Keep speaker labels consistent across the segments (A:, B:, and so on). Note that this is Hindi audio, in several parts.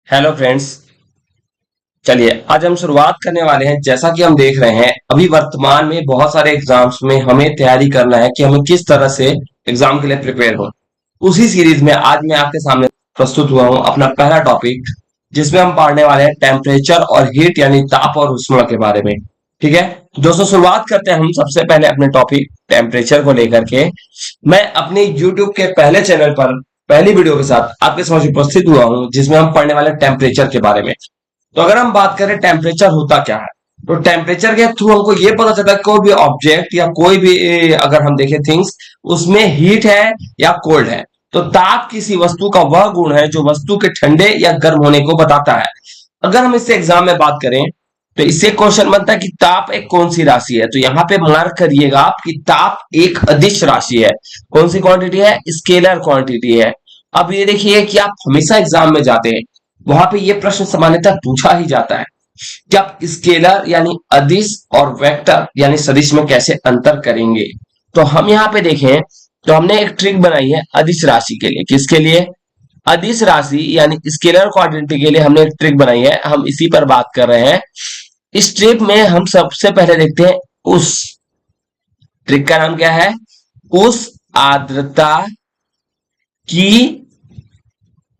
A: Hello friends. चलिए आज हम शुरुआत करने वाले हैं। जैसा कि हम देख रहे हैं अभी वर्तमान में बहुत सारे एग्जाम्स में हमें तैयारी करना है कि हमें किस तरह से एग्जाम के लिए प्रिपेयर हो। उसी सीरीज में आज मैं आपके सामने प्रस्तुत हुआ हूं अपना पहला टॉपिक, जिसमें हम पढ़ने वाले हैं टेम्परेचर और हीट यानी ताप और उष्मा के बारे में। ठीक है दोस्तों, शुरुआत करते हैं हम सबसे पहले अपने टॉपिक टेम्परेचर को लेकर के। मैं अपनी यूट्यूब के पहले चैनल पर पहली वीडियो के साथ आपके समक्ष उपस्थित हुआ हूं, जिसमें हम पढ़ने वाले टेम्परेचर के बारे में। तो अगर हम बात करें टेम्परेचर होता क्या है, तो टेम्परेचर के थ्रू हमको ये पता चलता है कोई भी ऑब्जेक्ट या कोई भी अगर हम देखें थिंग्स, उसमें हीट है या कोल्ड है। तो ताप किसी वस्तु का वह गुण है जो वस्तु के ठंडे या गर्म होने को बताता है। अगर हम इससे एग्जाम में बात करें तो इससे क्वेश्चन बनता है कि ताप एक कौन सी राशि है। तो यहाँ पे मार्क करिएगा आप कि ताप एक अदिश राशि है। कौन सी क्वांटिटी है? स्केलर क्वांटिटी है। अब ये देखिए कि आप हमेशा एग्जाम में जाते हैं, वहां पे ये प्रश्न सामान्यतः पूछा ही जाता है कि आप स्केलर यानी अदिश और वेक्टर यानी सदिश में कैसे अंतर करेंगे। तो हम यहाँ पे देखें तो हमने एक ट्रिक बनाई है अदिश राशि के लिए। किसके लिए? अदिश राशि यानी स्केलर क्वांटिटी के लिए हमने एक ट्रिक बनाई है, हम इसी पर बात कर रहे हैं। इस ट्रिक में हम सबसे पहले देखते हैं उस ट्रिक का नाम क्या है? उस आर्द्रता की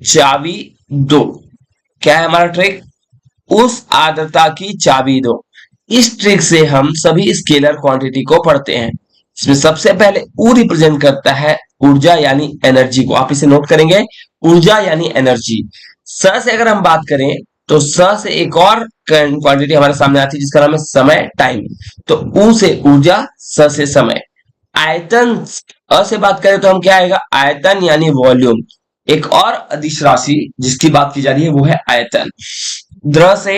A: चाबी दो। क्या है हमारा ट्रिक? उस आर्द्रता की चाबी दो। इस ट्रिक से हम सभी स्केलर क्वांटिटी को पढ़ते हैं। इसमें सबसे पहले U रिप्रेजेंट करता है ऊर्जा यानी एनर्जी को। आप इसे नोट करेंगे, ऊर्जा यानी एनर्जी। स से अगर हम बात करें तो स से एक और क्वांटिटी हमारे सामने आती है जिसका नाम है समय, टाइम। तो U से ऊर्जा, स से समय। आयतन, अ से बात करें तो हम क्या आएगा? आयतन यानी वॉल्यूम। एक और अदिश राशि जिसकी बात की जा रही है वो है आयतन। द्र से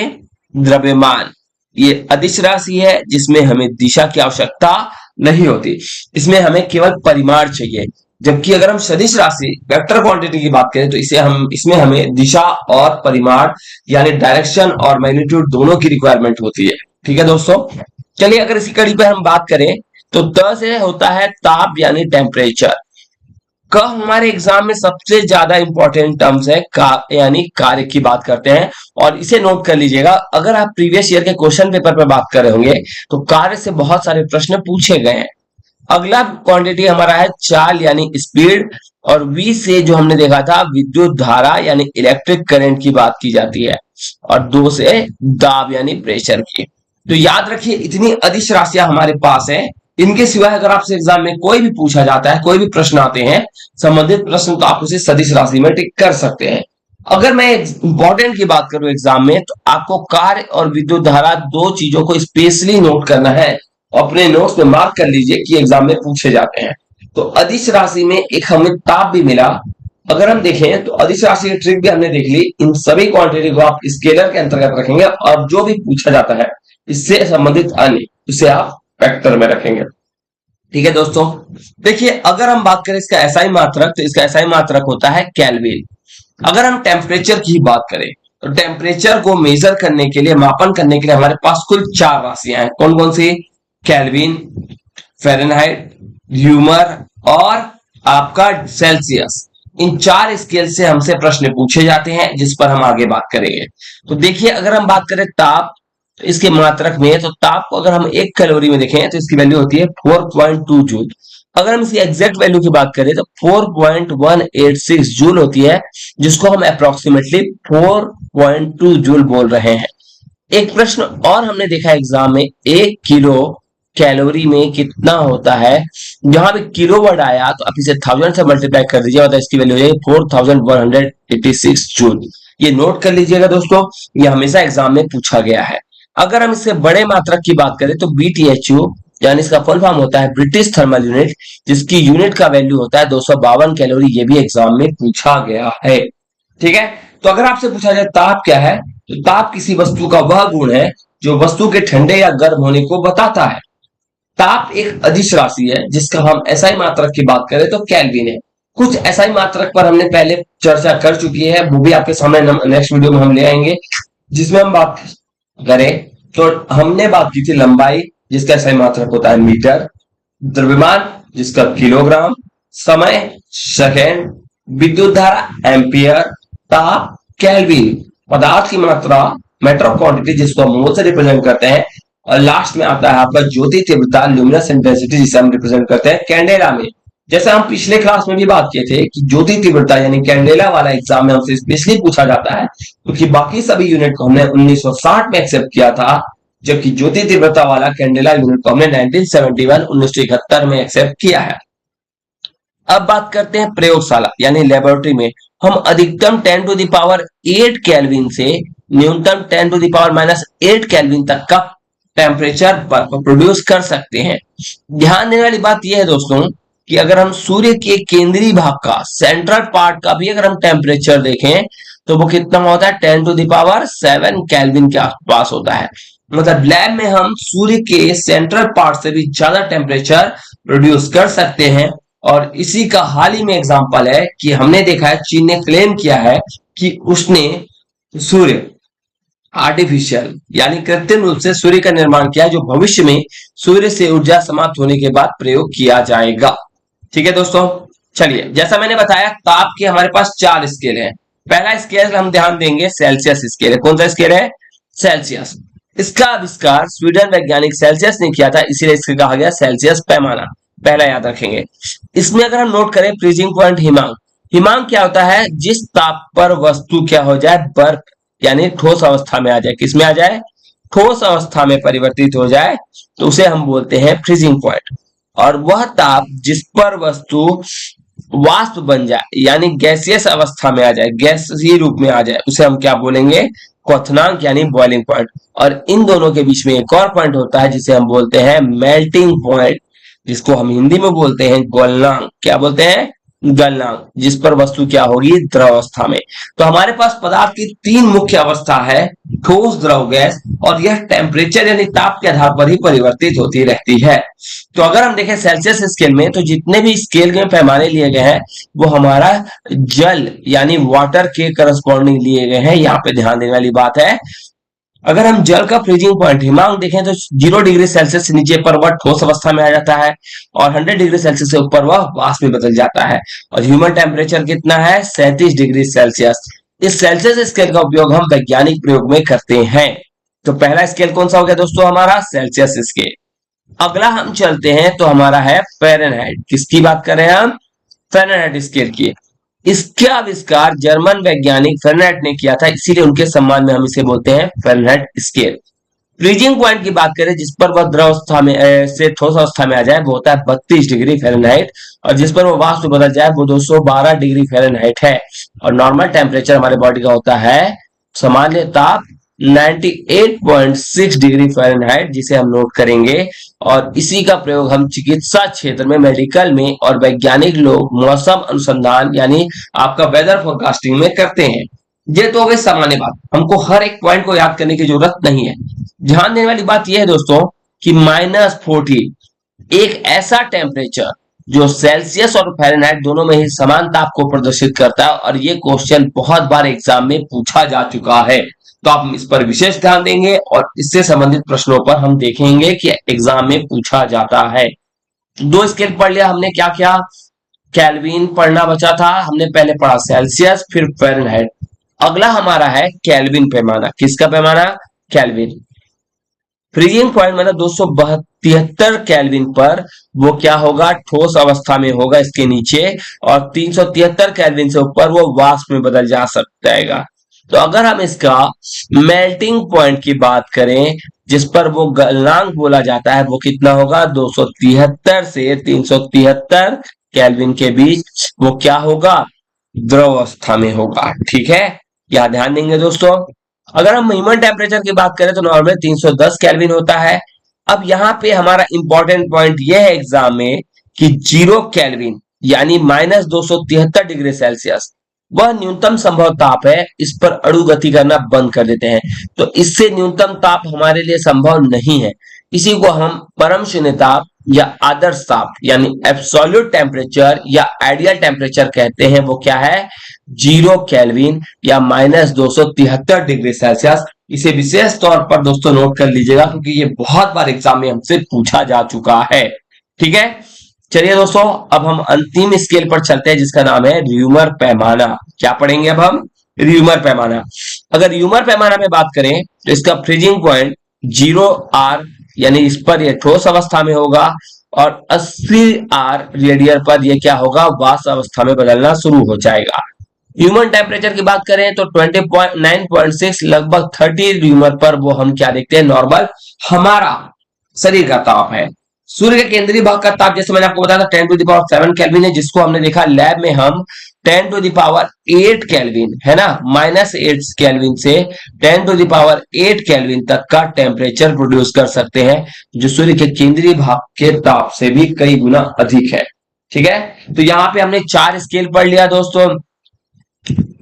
A: द्रव्यमान, ये अदिश राशि है जिसमें हमें दिशा की आवश्यकता नहीं होती, इसमें हमें केवल परिमाण चाहिए। जबकि अगर हम सदिश राशि वेक्टर क्वांटिटी की बात करें तो इसमें हमें दिशा और परिमाण यानी डायरेक्शन और मैग्नीट्यूड दोनों की रिक्वायरमेंट होती है। ठीक है दोस्तों, चलिए अगर इसी कड़ी पर हम बात करें तो त से होता है ताप यानी टेम्परेचर। क हमारे एग्जाम में सबसे ज्यादा इंपॉर्टेंट टर्म्स है, यानी कार्य की बात करते हैं। और इसे नोट कर लीजिएगा, अगर आप प्रीवियस ईयर के क्वेश्चन पेपर पर बात कर रहे होंगे तो कार्य से बहुत सारे प्रश्न पूछे गए हैं। अगला क्वांटिटी हमारा है चाल यानी स्पीड। और वी से जो हमने देखा था विद्युत धारा यानी इलेक्ट्रिक करंट की बात की जाती है। और दो से दाब यानी प्रेशर की। तो याद रखिए इतनी अदिश राशियां हमारे पास है। इनके सिवाय अगर आपसे एग्जाम में कोई भी पूछा जाता है, कोई भी प्रश्न आते हैं संबंधित प्रश्न, तो आप उसे सदिश राशि में टिक कर सकते हैं। अगर मैं इंपॉर्टेंट की बात करूं एग्जाम में, तो आपको कार्य और विद्युत धारा दो चीजों को स्पेशली नोट करना है। अपने नोट्स में मार्क कर लीजिए कि एग्जाम में पूछे जाते हैं। तो अदिश राशि में एक हमें ताप भी मिला। अगर हम देखें तो अदिश राशि की ट्रिक भी हमने देख ली। इन सभी क्वांटिटी को आप स्केलर के अंतर्गत रखेंगे और जो भी पूछा जाता है इससे संबंधित अन्य, इसे आप वेक्टर में रखेंगे। ठीक है दोस्तों, देखिए अगर हम बात करें इसका एसआई मात्रक, तो इसका एसआई मात्रक होता है केल्विन। अगर हम टेम्परेचर की बात करें तो टेम्परेचर को मेजर करने के लिए, मापन करने के लिए हमारे पास कुल 4 राशियां हैं। कौन कौन सी? केल्विन, फ़ारेनहाइट, र्यूमर और आपका सेल्सियस। इन 4 स्केल से हमसे प्रश्न पूछे जाते हैं जिस पर हम आगे बात करेंगे। तो देखिए अगर हम बात करें ताप, तो इसके मात्रक में, तो ताप को अगर हम 1 कैलोरी में देखें तो इसकी वैल्यू होती है 4.2 जूल। अगर हम इसकी एग्जैक्ट वैल्यू की बात करें तो 4.186 जूल होती है, जिसको हम अप्रोक्सीमेटली 4.2 जूल बोल रहे हैं। एक प्रश्न और हमने देखा एग्जाम में, 1 किलो कैलोरी में कितना होता है। जहां पे किलो वर्ड आया तो आप इसे 1000 से मल्टीप्लाई कर दीजिए और इसकी वैल्यू हो जाएगी 4186 जूल। ये नोट कर लीजिएगा दोस्तों, ये हमेशा एग्जाम में पूछा गया है। अगर हम इससे बड़े मात्रक की बात करें तो BTHU यानी इसका फुल फॉर्म होता है ब्रिटिश थर्मल यूनिट, जिसकी यूनिट का वैल्यू होता है 252 कैलोरी। ये भी एग्जाम में पूछा गया है। ठीक है, तो अगर आपसे पूछा जाए ताप क्या है, तो ताप किसी वस्तु का वह गुण है जो वस्तु के ठंडे या गर्म होने को बताता है। ताप एक अदिश राशि है जिसका हम एसआई मात्रक की बात करें तो केल्विन है। कुछ एसआई मात्रक पर हमने पहले चर्चा कर चुकी है, वो भी आपके सामने नेक्स्ट वीडियो में हम ले आएंगे। जिसमें हम बात करें तो हमने बात की थी लंबाई, जिसका एसआई मात्रक होता है मीटर, द्रव्यमान जिसका किलोग्राम, समय सेकेंड, विद्युत धारा एम्पियर, ताप केल्विन। पदार्थ की मात्रा, मैटर ऑफ क्वांटिटी, जिसको हम मोल से रिप्रेजेंट करते हैं। और लास्ट में आता है आपका ज्योति तीव्रता, ल्यूमिनस इंटेंसिटी, जिसे हम रिप्रेजेंट करते हैं कैंडेला में। जैसे हम पिछले क्लास में भी बात किए थे कि ज्योति तीव्रता यानी कैंडेला वाला एग्जाम में हमसे स्पेशली पूछा जाता है, क्योंकि बाकी सभी यूनिट को हमने 1960 में एक्सेप्ट किया था, जबकि ज्योति तीव्रता वाला कैंडेला यूनिट को हमने 1971 में एक्सेप्ट किया है। अब बात करते हैं प्रयोगशाला यानी लेबोरेटरी में। हम अधिकतम 10 टू द पावर 8 केल्विन से न्यूनतम 10 टू द पावर -8 केल्विन तक का टेम्परेचर प्रोड्यूस कर सकते हैं। ध्यान देने वाली बात यह है दोस्तों कि अगर हम सूर्य के केंद्रीय भाग का, सेंट्रल पार्ट का भी अगर हम टेम्परेचर देखें तो वो कितना होता है, 10 टू द पावर 7 केल्विन के आसपास होता है। मतलब लैब में हम सूर्य के सेंट्रल पार्ट से भी ज्यादा टेम्परेचर प्रोड्यूस कर सकते हैं। और इसी का हाल ही में एग्जांपल है कि हमने देखा है, चीन ने क्लेम किया है कि उसने सूर्य आर्टिफिशियल यानी कृत्रिम रूप से सूर्य का निर्माण किया, जो भविष्य में सूर्य से ऊर्जा समाप्त होने के बाद प्रयोग किया जाएगा। ठीक है दोस्तों, चलिए जैसा मैंने बताया ताप के हमारे पास 4 स्केल है। पहला स्केल हम ध्यान देंगे सेल्सियस स्केल है। कौन सा स्केल है? सेल्सियस। इसका आविष्कार स्वीडन वैज्ञानिक सेल्सियस ने किया था, इसीलिए इसको कहा गया सेल्सियस पैमाना। पहला याद रखेंगे। इसमें अगर हम नोट करें फ्रीजिंग पॉइंट हिमांक, हिमांक क्या होता है? जिस ताप पर वस्तु क्या हो जाए, बर्फ यानी ठोस अवस्था में आ जाए। किसमें आ जाए? ठोस अवस्था में परिवर्तित हो जाए, तो उसे हम बोलते हैं फ्रीजिंग पॉइंट। और वह ताप जिस पर वस्तु वाष्प बन जाए यानी गैसियस अवस्था में आ जाए, गैसीय रूप में आ जाए, उसे हम क्या बोलेंगे? क्वथनांक यानी बॉइलिंग पॉइंट। और इन दोनों के बीच में एक और पॉइंट होता है जिसे हम बोलते हैं मेल्टिंग पॉइंट, जिसको हम हिंदी में बोलते हैं गलनांक। क्या बोलते हैं? गलनांक, जिस पर वस्तु क्या होगी? द्रव अवस्था में। तो हमारे पास पदार्थ की 3 मुख्य अवस्था है, ठोस, द्रव, गैस, और यह टेम्परेचर यानी ताप के आधार पर ही परिवर्तित होती रहती है। तो अगर हम देखें सेल्सियस स्केल में, तो जितने भी स्केल के पैमाने लिए गए हैं वो हमारा जल यानी वाटर के करस्पॉन्डिंग लिए गए हैं। यहाँ पे ध्यान देने वाली बात है, अगर हम जल का फ्रीजिंग पॉइंट हिमांक देखें तो 0 डिग्री सेल्सियस से नीचे पर वह ठोस अवस्था में आ जाता है, और 100 डिग्री सेल्सियस से ऊपर वह वाष्प में बदल जाता है। और ह्यूमन टेम्परेचर कितना है? 37 डिग्री सेल्सियस। इस सेल्सियस स्केल का उपयोग हम वैज्ञानिक प्रयोग में करते हैं। तो पहला स्केल कौन सा हो गया दोस्तों? हमारा सेल्सियस स्केल। अगला हम चलते हैं तो हमारा है फ़ारेनहाइट। किसकी बात कर रहे हैं हम? फ़ारेनहाइट स्केल की। इसका आविष्कार जर्मन वैज्ञानिक फ़ारेनहाइट ने किया था, इसीलिए उनके सम्मान में हम इसे बोलते हैं फ़ारेनहाइट स्केल। फ्रीजिंग पॉइंट की बात करें जिस पर वह द्रव अवस्था में से ठोस अवस्था में आ जाए, वो होता है 32 डिग्री फ़ारेनहाइट। और जिस पर वो वाष्प बदल जाए वो 212 डिग्री फ़ारेनहाइट है। और नॉर्मल टेम्परेचर हमारे बॉडी का होता है, सामान्य ताप, 98.6 डिग्री फ़ारेनहाइट, जिसे हम नोट करेंगे। और इसी का प्रयोग हम चिकित्सा क्षेत्र में, मेडिकल में, और वैज्ञानिक लोग मौसम अनुसंधान यानी आपका वेदर फोरकास्टिंग में करते हैं। ये तो हो गई सामान्य बात, हमको हर एक पॉइंट को याद करने की जरूरत नहीं है। ध्यान देने वाली बात यह है दोस्तों कि -40 एक ऐसा टेम्परेचर जो सेल्सियस और फ़ारेनहाइट दोनों में ही समान ताप को प्रदर्शित करता है, और ये क्वेश्चन बहुत बार एग्जाम में पूछा जा चुका है। तो आप इस पर विशेष ध्यान देंगे और इससे संबंधित प्रश्नों पर हम देखेंगे कि एग्जाम में पूछा जाता है। 2 स्केल पढ़ लिया हमने, क्या क्या? केल्विन पढ़ना बचा था, हमने पहले पढ़ा सेल्सियस फिर फ़ारेनहाइट। अगला हमारा है केल्विन पैमाना। किसका पैमाना? केल्विन। फ्रीजिंग पॉइंट मतलब 273 केल्विन पर वो क्या होगा? ठोस अवस्था में होगा इसके नीचे, और 373 केल्विन से ऊपर वो वाष्प में बदल जा सकता है। तो अगर हम इसका मेल्टिंग पॉइंट की बात करें जिस पर वो गलनांक बोला जाता है, वो कितना होगा? 273 से 373 केल्विन के बीच वो क्या होगा? द्रव अवस्था में होगा। ठीक है, यह ध्यान देंगे दोस्तों। अगर हम ह्यूमन टेम्परेचर की बात करें तो नॉर्मल 310 केल्विन होता है। अब यहाँ पे हमारा इंपॉर्टेंट पॉइंट यह है एग्जाम में कि 0 केल्विन यानी -273 डिग्री सेल्सियस वह न्यूनतम संभव ताप है, इस पर अणु गति करना बंद कर देते हैं। तो इससे न्यूनतम ताप हमारे लिए संभव नहीं है। इसी को हम परम शून्य ताप या आदर्श ताप यानी एब्सोल्यूट टेम्परेचर या आइडियल टेम्परेचर कहते हैं। वो क्या है? 0 केल्विन या -273 डिग्री सेल्सियस। इसे विशेष तौर पर दोस्तों नोट कर लीजिएगा, क्योंकि ये बहुत बार एग्जाम में हमसे पूछा जा चुका है। ठीक है, चलिए दोस्तों अब हम अंतिम स्केल पर चलते हैं जिसका नाम है र्यूमर पैमाना। क्या पढ़ेंगे अब हम? र्यूमर पैमाना। अगर ह्यूमर पैमाना में बात करें तो इसका फ्रीजिंग पॉइंट 0 आर यानी इस पर यह ठोस अवस्था में होगा, और 80 आर रेडियर पर यह क्या होगा, वाष्प अवस्था में बदलना शुरू हो जाएगा। ह्यूमन टेम्परेचर की बात करें तो 29.6 लगभग 30 ह्यूमर पर वो हम क्या देखते हैं, नॉर्मल हमारा शरीर का ताप है। सूर्य के केंद्रीय भाग का ताप जैसे मैंने आपको बताया था 10⁻7 केल्विन है, जिसको हमने देखा लैब में हम 10⁸ केल्विन है ना, -8 केल्विन से 10⁸ केल्विन तक का टेम्परेचर प्रोड्यूस कर सकते हैं, जो सूर्य के केंद्रीय भाग के ताप से भी कई गुना अधिक है। ठीक है, तो यहाँ पे हमने 4 स्केल पढ़ लिया दोस्तों।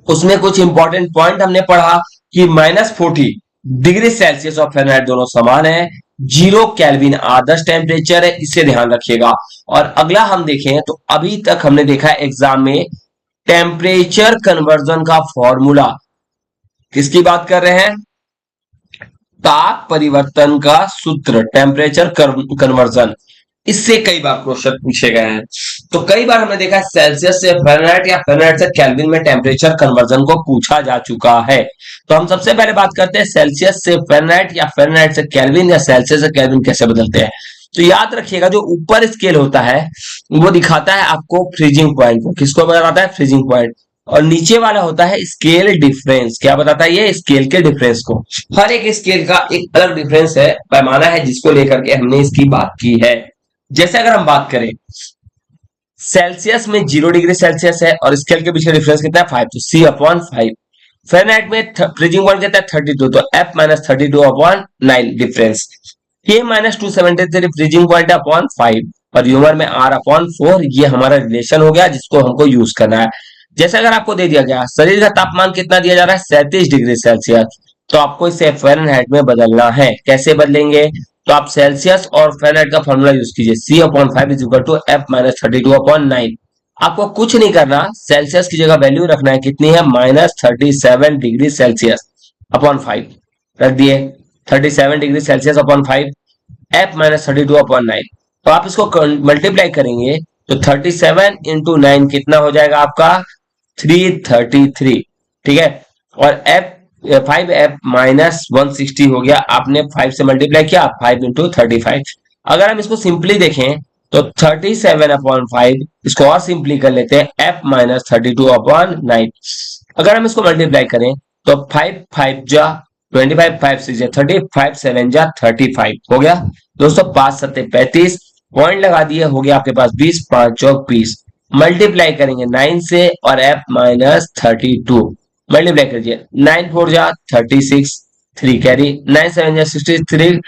A: उसमें कुछ इंपॉर्टेंट पॉइंट हमने पढ़ा कि -40 डिग्री सेल्सियस और फ़ारेनहाइट दोनों समान है, 0 केल्विन आदर्श टेम्परेचर है, इसे ध्यान रखिएगा। और अगला हम देखें तो अभी तक हमने देखा एग्जाम में टेम्परेचर कन्वर्जन का फॉर्मूला, किसकी बात कर रहे हैं, ताप परिवर्तन का सूत्र, टेम्परेचर कन्वर्जन, इससे कई बार क्वेश्चन पूछे गए हैं। तो कई बार हमने देखा सेल्सियस से फ़ारेनहाइट या फ़ारेनहाइट से केल्विन में टेम्परेचर कन्वर्जन को पूछा जा चुका है। तो हम सबसे पहले बात करते हैं सेल्सियस से फ़ारेनहाइट या फ़ारेनहाइट से केल्विन या सेल्सियस से केल्विन कैसे बदलते हैं। तो याद रखिएगा, जो ऊपर स्केल होता है वो दिखाता है आपको फ्रीजिंग पॉइंट को, किसको बताता है, फ्रीजिंग पॉइंट, और नीचे वाला होता है स्केल डिफरेंस। क्या बताता है ये, स्केल के डिफरेंस को। हर एक स्केल का एक अलग डिफरेंस है, पैमाना है, जिसको लेकर के हमने इसकी बात की है। जैसे अगर हम बात करें सेल्सियस में 0 डिग्री सेल्सियस है और स्केल के बीच का डिफरेंस कितना है, 5, तो C/5। फ़ारेनहाइट में फ्रीजिंग पॉइंट कितना है, 32, तो F-32/9 difference. K-273 freezing point upon 5 और ह्यूमर में R/4, ये हमारा रिलेशन हो गया जिसको हमको यूज करना है। जैसे अगर आपको दे दिया गया शरीर का तापमान कितना दिया जा रहा है, 37 डिग्री सेल्सियस, तो आपको इसे फ़ारेनहाइट में बदलना है। कैसे बदलेंगे, तो आप सेल्सियस और फ़ारेनहाइट का फॉर्मूला यूज कीजिए, C/5 is equal to F-32/9। आपको कुछ नहीं करना, सेल्सियस की जगह वैल्यू रखना है, कितनी है, -37 डिग्री सेल्सियस अपॉन 5 रख दिए, 37 डिग्री सेल्सियस अपॉन 5 F-32/9। तो आप इसको मल्टीप्लाई करेंगे तो 37 इंटू 9 कितना हो जाएगा आपका, 333। ठीक है, और F 5F-160 हो गया, आपने 5 से मल्टीप्लाई किया, 5 इंटू 35। अगर हम इसको सिंपली देखें तो 37/5, इसको और सिंपली कर लेते हैं, F-32/9। अगर हम इसको मल्टीप्लाई करें तो 5 5 जा 25, 5 6 जा 30, 5 7 जा 35 हो गया दोस्तों, 5 7 35, पॉइंट लगा दिए, हो गया आपके पास 20, 5 चौक 20। मल्टीप्लाई करेंगे 9 से और F-32 मल्टीप्लाई कीजिए, 9 4 जा 36, 3 कैरी, 9 7 जा 63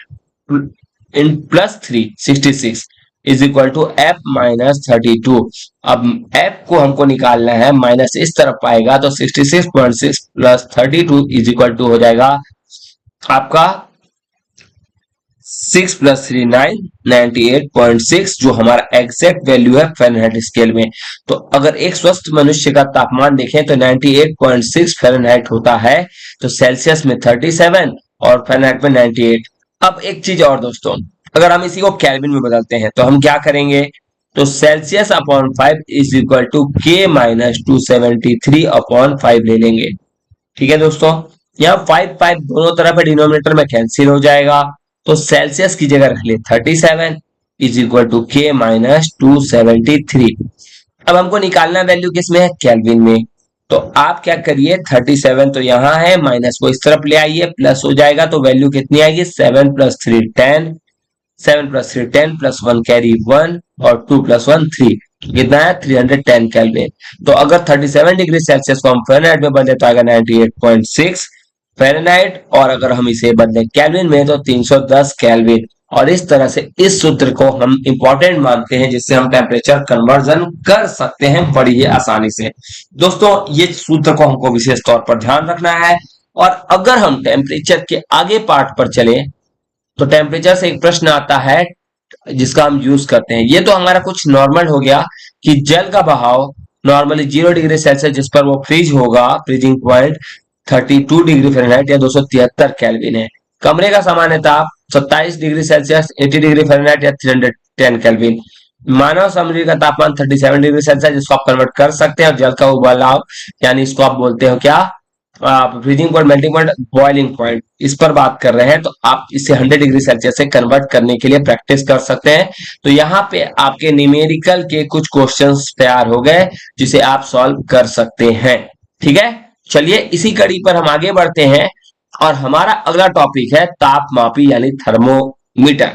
A: इन plus 3 66 is equal to F-32। अब F को हमको निकालना है, माइनस इस तरफ आएगा तो 66.6 प्लस 32 इज इक्वल टू हो जाएगा आपका 6 + 3 9 98.6, जो हमारा एग्जैक्ट वैल्यू है फ़ारेनहाइट स्केल में। तो अगर एक स्वस्थ मनुष्य का तापमान देखें तो 98.6 फ़ारेनहाइट होता है, तो सेल्सियस में 37 और फ़ारेनहाइट में 98। अब एक चीज और दोस्तों, अगर हम इसी को केल्विन में बदलते हैं तो हम क्या करेंगे, तो Celsius upon 5 is equal to K-273/5 ले लेंगे। ठीक है दोस्तों, यहाँ 5 5 दोनों तरफ है, डिनोमिनेटर में कैंसिल हो जाएगा, तो सेल्सियस की जगह रख ले 37 इज इक्वल टू K-273। अब हमको निकालना वैल्यू किसमें है, केल्विन में। तो आप क्या करिए, 37 तो यहाँ है, माइनस को इस तरफ ले आइए, प्लस हो जाएगा, तो वैल्यू कितनी आएगी, 7 + 3 10, 7 + 3 10 + 1 कैरी 1 और 2 + 1 3, कितना है 310 केल्विन। तो अगर 37 डिग्री सेल्सियस को हम फ़ारेनहाइट में बदले तो आएगा 98.6 फ़ारेनहाइट, और अगर हम इसे बदले केल्विन में तो 310 केल्विन। और इस तरह से इस सूत्र को हम इंपॉर्टेंट मानते हैं, जिससे हम टेम्परेचर कन्वर्जन कर सकते हैं बड़ी ही आसानी से। दोस्तों ये सूत्र को हमको विशेष तौर पर ध्यान रखना है। और अगर हम टेम्परेचर के आगे पार्ट पर चले तो टेम्परेचर से एक प्रश्न आता है जिसका हम यूज करते हैं। ये तो हमारा कुछ नॉर्मल हो गया कि जल का बहाव नॉर्मली 0 डिग्री सेल्सियस, जिस पर वो फ्रीज होगा, फ्रीजिंग पॉइंट 32 डिग्री फ़ारेनहाइट या 273 केल्विन है। कमरे का सामान्य ताप 27 डिग्री सेल्सियस, 80 डिग्री फ़ारेनहाइट या 310 केल्विन। मानव शरीर का तापमान 37 डिग्री सेल्सियस, जिसको आप कन्वर्ट कर सकते हैं, और जल का उबालाव यानी इसको आप बोलते हो क्या, freezing point, melting point, boiling point, इस पर बात कर रहे हैं, तो आप इसे 100 डिग्री सेल्सियस से कन्वर्ट करने के लिए प्रैक्टिस कर सकते हैं। तो यहाँ पे आपके न्यूमेरिकल के कुछ क्वेश्चंस तैयार हो गए जिसे आप सॉल्व कर सकते हैं। ठीक है, चलिए इसी कड़ी पर हम आगे बढ़ते हैं और हमारा अगला टॉपिक है तापमापी यानी थर्मोमीटर।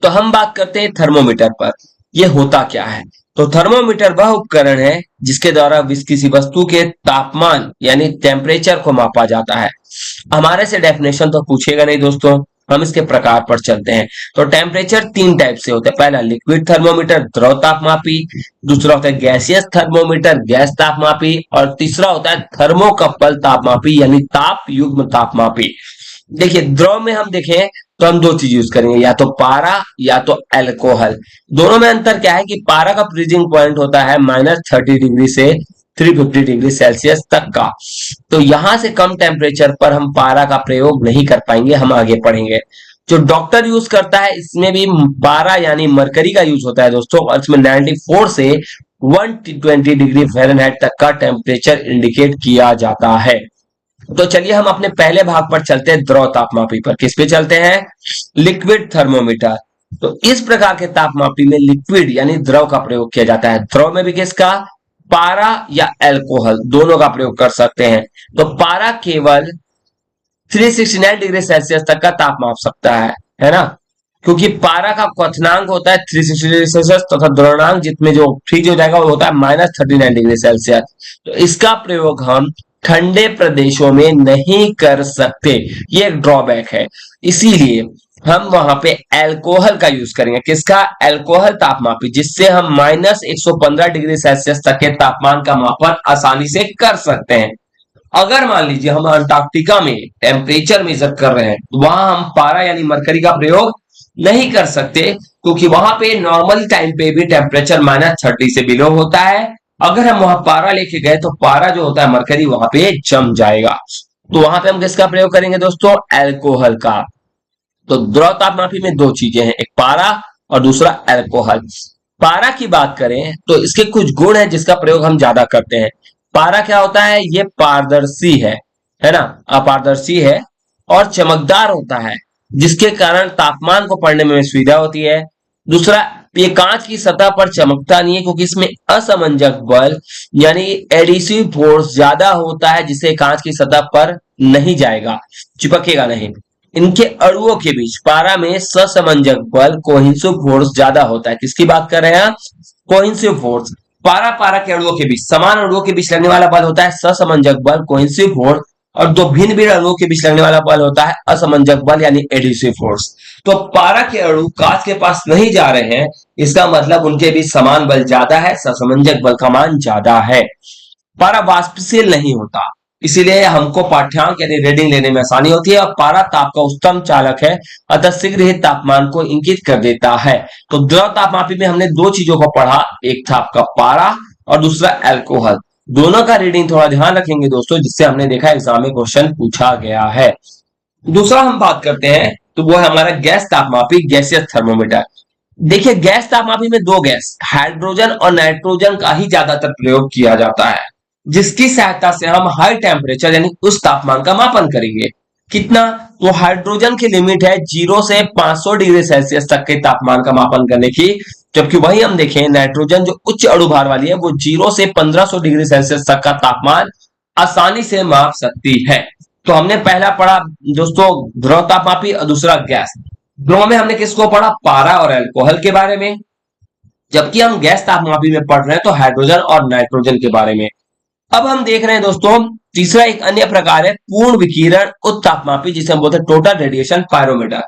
A: तो हम बात करते हैं थर्मोमीटर पर। यह होता क्या है? तो थर्मोमीटर वह उपकरण है जिसके द्वारा किसी वस्तु के तापमान यानी टेम्परेचर को मापा जाता है। हमारे से डेफिनेशन तो पूछेगा नहीं दोस्तों, हम इसके प्रकार पर चलते हैं। तो टेम्परेचर 3 टाइप से होता है। पहला लिक्विड थर्मोमीटर, द्रव तापमापी। दूसरा होता है गैसियस थर्मोमीटर, गैस तापमापी। और तीसरा होता है थर्मोकपल तापमापी यानी ताप युग्म तापमापी। देखिए, द्रव में हम देखें तो हम दो चीज यूज करेंगे, या तो पारा या तो अल्कोहल। दोनों में अंतर क्या है कि पारा का फ्रीजिंग पॉइंट होता है -30 डिग्री से 350 डिग्री सेल्सियस तक का। तो यहां से कम टेम्परेचर पर हम पारा का प्रयोग नहीं कर पाएंगे, हम आगे पढ़ेंगे। जो डॉक्टर यूज करता है इसमें भी पारा यानी मरकरी का यूज होता है दोस्तों, और इसमें 94 से 120 डिग्री फ़ारेनहाइट तक का टेम्परेचर इंडिकेट किया जाता है। तो चलिए हम अपने पहले भाग पर चलते हैं, द्रव तापमापी पर। किस पे चलते हैं? Liquid thermometer. तो इस प्रकार के तापमापी में लिक्विड यानी द्रव का प्रयोग किया जाता है। द्रव में भी किसका? पारा या अल्कोहल, दोनों का प्रयोग कर सकते हैं। तो पारा केवल 369 डिग्री सेल्सियस तक का ताप माप सकता है ना, क्योंकि पारा का क्वथनांक होता है 360 डिग्री सेल्सियस तथा द्रवणांक जितने जो फ्रीज हो जाएगा वो होता है -39 डिग्री सेल्सियस। तो इसका प्रयोग हम ठंडे प्रदेशों में नहीं कर सकते, ये एक ड्रॉबैक है। इसीलिए हम वहां पे अल्कोहल का यूज करेंगे। किसका? अल्कोहल तापमापी, जिससे हम -115 डिग्री सेल्सियस तक के तापमान का मापन आसानी से कर सकते हैं। अगर मान लीजिए हम अंटार्कटिका में टेम्परेचर मेजर कर रहे हैं तो वहां हम पारा यानी मरकरी का प्रयोग नहीं कर सकते, क्योंकि वहां पे नॉर्मल टाइम पे भी टेम्परेचर -30 से बिलो होता है। अगर हम वहां पारा लेके गए तो पारा जो होता है मरकरी वहां पे जम जाएगा। तो वहां पे हम किसका प्रयोग करेंगे दोस्तों? अल्कोहल का। तो द्रव तापमापी में दो चीजें हैं, एक पारा और दूसरा अल्कोहल। पारा की बात करें तो इसके कुछ गुण हैं जिसका प्रयोग हम ज्यादा करते हैं। पारा क्या होता है? ये पारदर्शी है ना, अपारदर्शी है और चमकदार होता है, जिसके कारण तापमान को पढ़ने में सुविधा होती है। दूसरा, ये कांच की सतह पर चमकता नहीं है, क्योंकि इसमें असमंजक बल यानी एडिसिव फोर्स ज्यादा होता है, जिसे कांच की सतह पर नहीं जाएगा, चिपकेगा नहीं। इनके अणुओं के बीच पारा में ससमंजक बल कोहेसिव फोर्स ज्यादा होता है। किसकी बात कर रहे हैं? Cohesive force. पारा के अणुओं के बीच, समान अणुओं के बीच लगने वाला बल होता है ससमंजक बल कोहेसिव फोर्स, और दो भिन्न भिन्न अणुओं के बीच लगने वाला बल होता है असमंजक बल यानी एडिसिव फोर्स। तो पारा के अणु कांच के पास नहीं जा रहे हैं, इसका मतलब उनके बीच समान बल ज्यादा है, ससमंजक बल का मान ज्यादा है। पारा वाष्पशील नहीं होता, इसीलिए हमको पाठ्यांक यानी रीडिंग लेने में आसानी होती है, और पारा ताप का उत्तम चालक है, अतः शीघ्र ही तापमान को इंगित कर देता है। तो द्रव तापमापी में हमने दो चीजों को पढ़ा, एक था आपका पारा और दूसरा अल्कोहल। दोनों का रीडिंग थोड़ा ध्यान रखेंगे दोस्तों, जिससे हमने देखा एग्जाम में क्वेश्चन पूछा गया है। दूसरा हम बात करते हैं तो वो है हमारा गैस तापमापी, गैसियस थर्मोमीटर। देखिए, गैस तापमापी में दो गैस हाइड्रोजन और नाइट्रोजन का ही ज्यादातर प्रयोग किया जाता है, जिसकी सहायता से हम हाई टेम्परेचर यानी उस तापमान का मापन करेंगे। कितना? तो हाइड्रोजन की लिमिट है 0 से 500 डिग्री सेल्सियस तक के तापमान का मापन करने की, जबकि वही हम देखें नाइट्रोजन जो उच्च अणु भार वाली है वो 0 से 1500 डिग्री सेल्सियस तक का तापमान आसानी से माप सकती है। तो हमने पहला पढ़ा दोस्तों द्रव तापमापी और दूसरा गैस। द्रव में हमने किसको पढ़ा? पारा और अल्कोहल के बारे में, जबकि हम गैस तापमापी में पढ़ रहे हैं तो हाइड्रोजन और नाइट्रोजन के बारे में। अब हम देख रहे हैं दोस्तों तीसरा एक अन्य प्रकार है पूर्ण विकिरण उत्तापमापी, जिसे हम बोलते हैं टोटल रेडिएशन पायरोमीटर।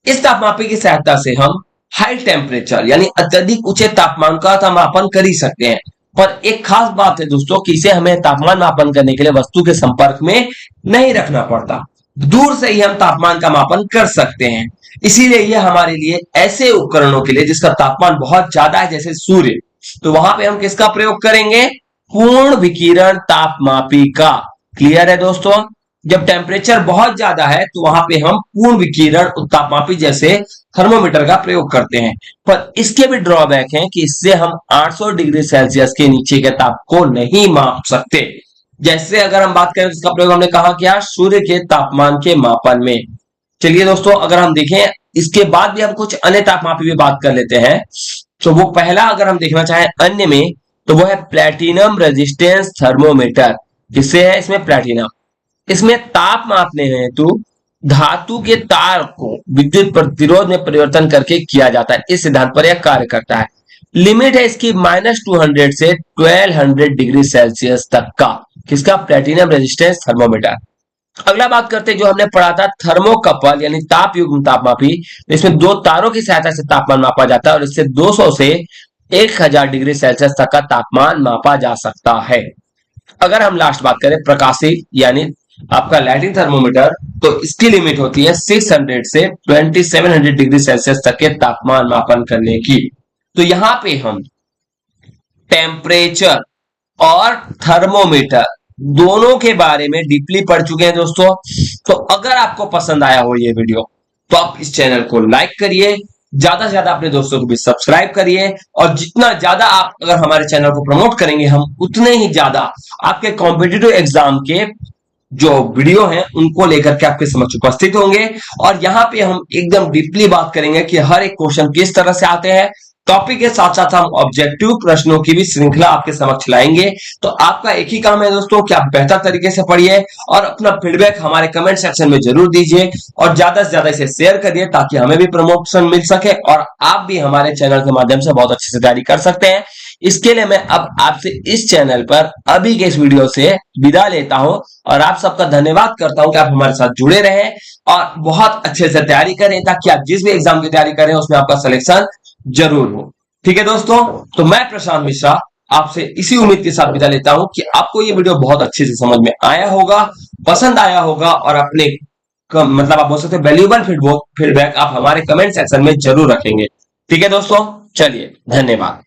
A: इस तापमापी की सहायता से हम हाई टेम्परेचर यानी अत्यधिक ऊंचे तापमान का मापन कर ही सकते हैं। पर एक खास बात है दोस्तों कि इसे हमें तापमान मापन करने के लिए वस्तु के संपर्क में नहीं रखना पड़ता, दूर से ही हम तापमान का मापन कर सकते हैं। इसीलिए यह हमारे लिए ऐसे उपकरणों के लिए जिसका तापमान बहुत ज्यादा है, जैसे सूर्य, तो वहां पे हम किसका प्रयोग करेंगे? पूर्ण विकिरण तापमापी का। क्लियर है दोस्तों? जब टेम्परेचर बहुत ज्यादा है तो वहां पे हम पूर्ण विकिरण तापमापी जैसे थर्मोमीटर का प्रयोग करते हैं। पर इसके भी ड्रॉबैक हैं कि इससे हम 800 डिग्री सेल्सियस के नीचे के ताप को नहीं माप सकते। जैसे अगर हम बात करें तो इसका प्रयोग हमने कहा किया सूर्य के तापमान के मापन में। चलिए दोस्तों, अगर हम देखें इसके बाद भी हम कुछ अन्य तापमाप की भी बात कर लेते हैं। तो वो पहला अगर हम देखना चाहें अन्य में, तो वो है प्लेटिनम रेजिस्टेंस थर्मोमीटर। जिससे है इसमें प्लेटिनम, इसमें ताप मापने हेतु धातु के तार को विद्युत प्रतिरोध में परिवर्तन करके किया जाता है। इस सिद्धांत पर यह कार्य करता है। लिमिट है इसकी -200 से 1200 डिग्री सेल्सियस तक का। किसका? Platinum resistance thermometer. अगला बात करते हैं जो हमने पढ़ा था थर्मोकपल यानी ताप युग्म तापमापी। इसमें दो तारों की सहायता से तापमान मापा जाता है और इससे 200 से 1000 डिग्री सेल्सियस तक का तापमान मापा जा सकता है। अगर हम लास्ट बात करें प्रकाशी यानी आपका लाइटिंग थर्मोमीटर, तो इसकी लिमिट होती है 600 से 2700 डिग्री सेल्सियस तक के तापमान मापन करने की। तो यहां पे हम टेम्परेचर और थर्मोमीटर दोनों के बारे में डीपली पढ़ चुके हैं दोस्तों। तो अगर आपको पसंद आया हो ये वीडियो, तो आप इस चैनल को लाइक करिए, ज्यादा से ज्यादा अपने दोस्तों को भी सब्सक्राइब करिए, और जितना ज्यादा आप अगर हमारे चैनल को प्रमोट करेंगे, हम उतने ही ज्यादा आपके कॉम्पिटिटिव एग्जाम के जो वीडियो हैं उनको लेकर के आपके समक्ष उपस्थित होंगे। और यहां पे हम एकदम डीपली बात करेंगे कि हर एक क्वेश्चन किस तरह से आते हैं। टॉपिक के साथ साथ हम ऑब्जेक्टिव प्रश्नों की भी श्रृंखला आपके समक्ष लाएंगे। तो आपका एक ही काम है दोस्तों कि आप बेहतर तरीके से पढ़िए और अपना फीडबैक हमारे कमेंट सेक्शन में जरूर दीजिए, और ज्यादा से ज्यादा इसे शेयर करिए ताकि हमें भी प्रमोशन मिल सके और आप भी हमारे चैनल के माध्यम से बहुत अच्छे से तैयारी कर सकते हैं। इसके लिए मैं अब आपसे इस चैनल पर अभी के इस वीडियो से विदा लेता हूं और आप सबका धन्यवाद करता हूं कि आप हमारे साथ जुड़े रहे और बहुत अच्छे से तैयारी करें ताकि आप जिस भी एग्जाम की तैयारी करें उसमें आपका सिलेक्शन जरूर हो। ठीक है दोस्तों, तो मैं प्रशांत मिश्रा आपसे इसी उम्मीद के साथ विदा लेता हूं कि आपको ये वीडियो बहुत अच्छे से समझ में आया होगा, पसंद आया होगा, और अपने मतलब आप बोल सकते हैं वैल्यूएबल फीडबैक आप हमारे कमेंट सेक्शन में जरूर रखेंगे। ठीक है दोस्तों, चलिए धन्यवाद।